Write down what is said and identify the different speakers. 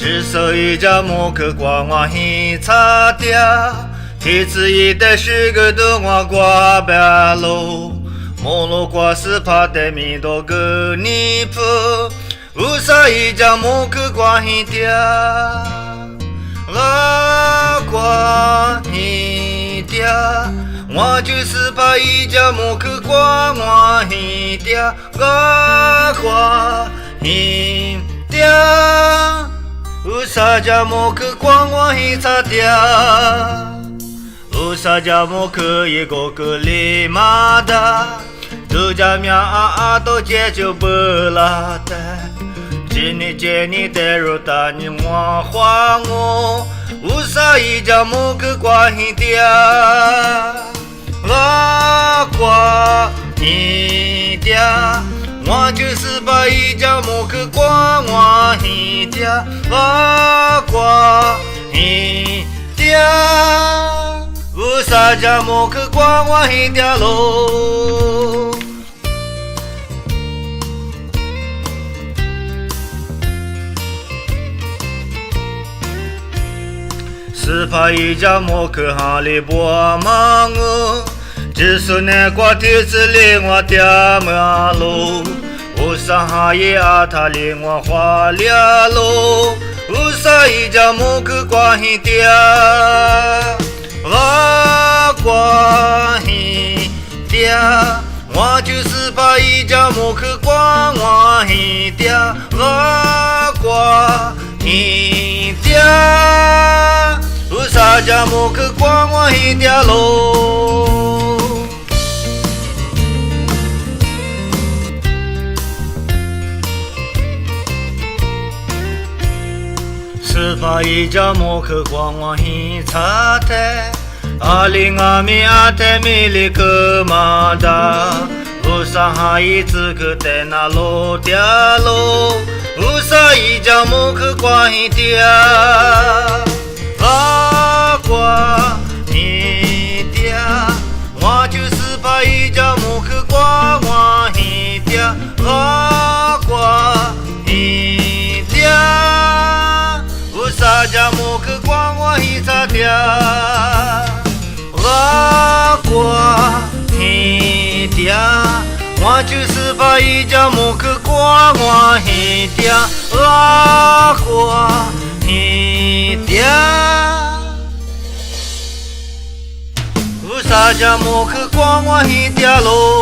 Speaker 1: 之所以叫莫克瓜我很差点，天子一代是个的我瓜白喽，莫罗瓜是怕的米多个尼普，乌萨一叫莫克瓜很点，啊瓜很点。我就是怕一叫莫克瓜我很点，啊瓜很点。乌萨加莫克瓜我很差点，乌萨加莫克一个个里马达，都加苗都解就不拉的，今年见你的肉大你我花我，乌萨一加莫克瓜很点，啊瓜很点。我就是把一家莫克瓜我很点，啊瓜很点，乌萨家莫克瓜我很点喽。是怕一家莫克哈里波忙哦。只是那瓜天子领我点马路，乌萨哈耶阿他领我花了路，乌萨一家莫克瓜很点，啊瓜很点，我就是怕一家莫克瓜我很点，啊瓜很点，乌萨家莫克瓜我很点喽。是怕一家莫克瓜我很差的，阿里阿米阿泰米里克马达，乌萨哈伊兹克在那罗掉喽，乌萨一家莫克瓜很点，啊瓜很点，我就是怕一家莫克瓜我很点，啊瓜很点。萨加莫克瓜我很差点，啊瓜很点，我就是怕一家莫克瓜我很点，啊瓜很点，乌萨加莫克瓜我很点喽。